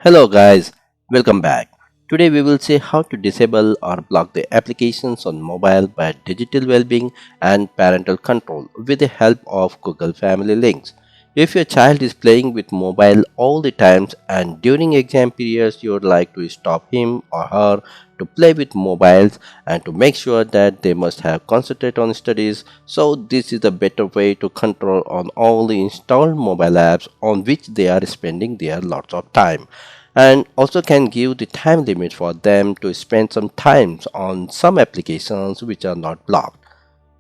Hello guys, welcome back. Today we will see how to disable or block the applications on mobile by Digital Wellbeing and Parental Control with the help of Google Family Links. If your child is playing with mobile all the times and during exam periods you would like to stop him or her to play with mobiles and to make sure that they must have concentrate on studies, so this is a better way to control on all the installed mobile apps on which they are spending their lots of time, and also can give the time limit for them to spend some times on some applications which are not blocked.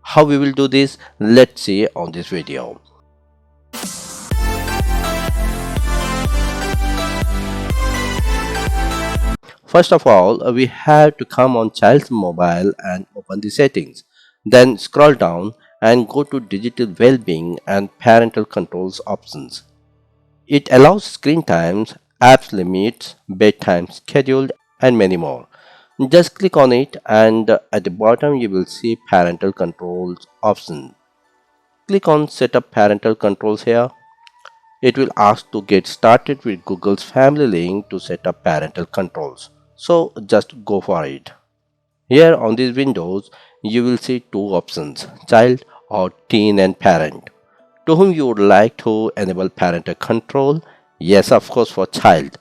How we will do this, let's see on this video. First of all, we have to come on child's mobile and open the settings, then scroll down and go to digital well-being and parental controls options. It allows screen times, apps limits, bedtime schedule, and many more. Just click on it and at the bottom you will see parental controls option. Click on setup parental controls here. It will ask to get started with Google's Family Link to set up parental controls. So just go for it. Here on these windows you will see two options, child or teen and parent. To whom you would like to enable parental control? Yes, of course, for child.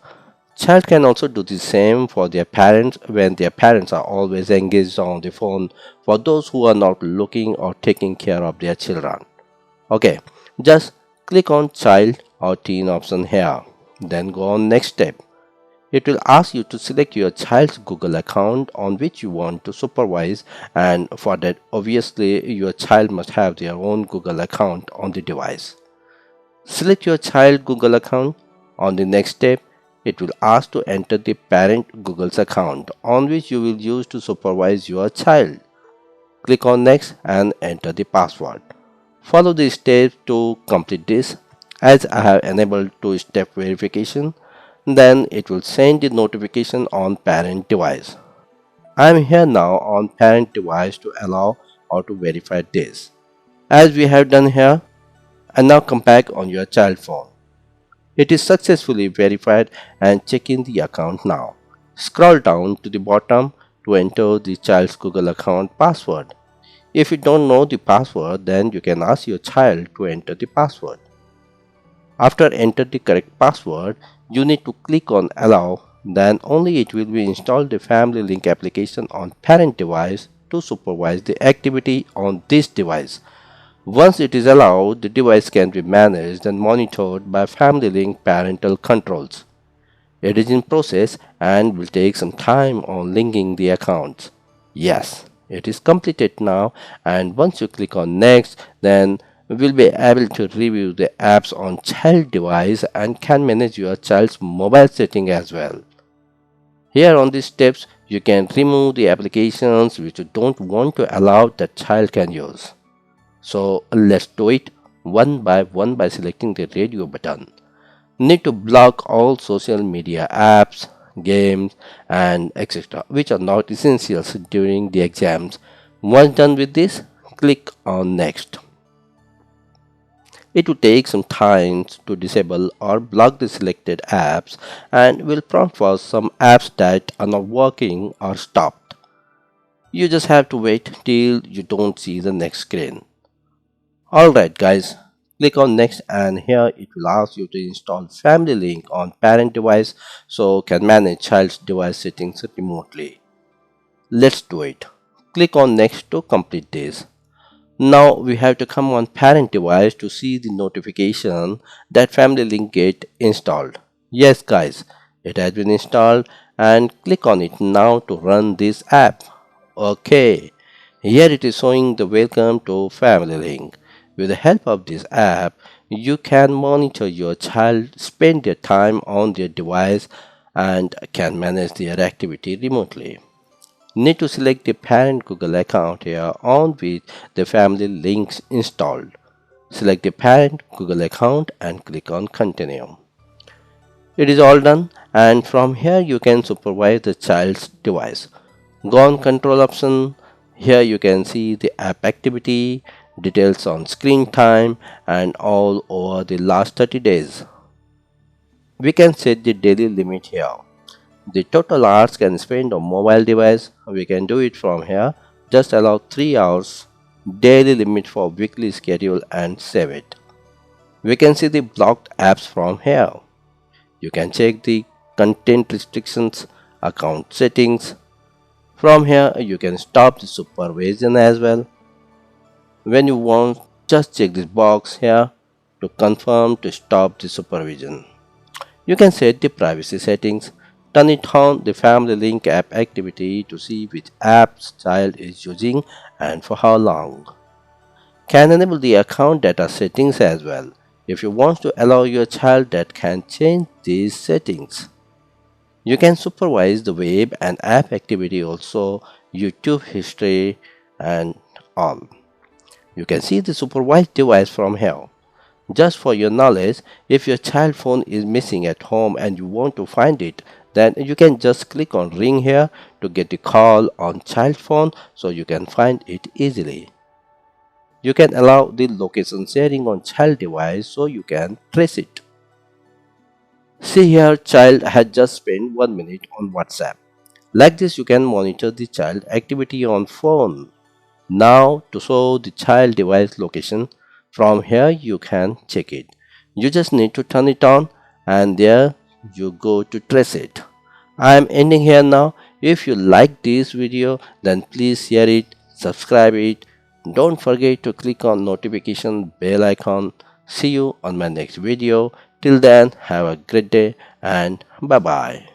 Child can also do the same for their parents when their parents are always engaged on the phone, for those who are not looking or taking care of their children. Okay, just click on child or teen option here. Then go on next step. It will ask you to select your child's Google account on which you want to supervise, and for that obviously your child must have their own Google account on the device. Select your child Google account. On the next step, it will ask to enter the parent Google's account on which you will use to supervise your child. Click on next and enter the password. Follow the steps to complete this. As I have enabled two-step verification, then it will send the notification on parent device. I am here now on parent device to allow or to verify this. As we have done here, and now come back on your child phone. It is successfully verified, and check in the account now. Scroll down to the bottom to enter the child's Google account password. If you don't know the password, then you can ask your child to enter the password. After enter the correct password, you need to click on allow, then only it will be installed the Family Link application on parent device to supervise the activity on this device. Once it is allowed, the device can be managed and monitored by Family Link parental controls. It is in process and will take some time on linking the accounts. Yes, it is completed now, and once you click on next, then we will be able to review the apps on child device and can manage your child's mobile setting as well. Here on these steps, you can remove the applications which you don't want to allow that child can use. So let's do it one by one by selecting the radio button. Need to block all social media apps, games, and etc. which are not essentials during the exams. Once done with this, click on next. It will take some time to disable or block the selected apps and will prompt for some apps that are not working or stopped. You just have to wait till you don't see the next screen. Alright guys, click on next, and here it will ask you to install Family Link on parent device so can manage child's device settings remotely. Let's do it. Click on next to complete this. Now we have to come on parent device to see the notification that Family Link get installed. Yes guys, it has been installed, and click on it now to run this app. Okay, here it is showing the welcome to Family Link. With the help of this app, you can monitor your child, spend their time on their device, and can manage their activity remotely. Need to select the parent Google account here on which the Family Links installed. Select the parent Google account and click on continue. It is all done, and from here you can supervise the child's device. Go on control option. Here you can see the app activity, details on screen time, and all over the last 30 days. We can set the daily limit here. The total hours can spend on mobile device. We can do it from here. Just allow 3 hours daily limit for weekly schedule and save it. We can see the blocked apps from here. You can check the content restrictions, account settings. From here you can stop the supervision as well. When you want, just check this box here to confirm to stop the supervision. You can set the privacy settings. Turn it on the family link app activity to see which apps child is using and for how long. Can enable the account data settings as well. If you want to allow your child that can change these settings. You can supervise the web and app activity also, YouTube history and all. You can see the supervised device from here. Just for your knowledge, if your child phone is missing at home and you want to find it, then you can just click on ring here to get the call on child phone so you can find it easily. You can allow the location sharing on child device so you can trace it. See here, child had just spent 1 minute on WhatsApp. Like this you can monitor the child activity on phone. Now to show the child device location, from here you can check it. You just need to turn it on and there you go to trace it. I am ending here now. If you like this video then please share it, subscribe it. Don't forget to click on notification bell icon. See you on my next video. Till then have a great day and bye bye.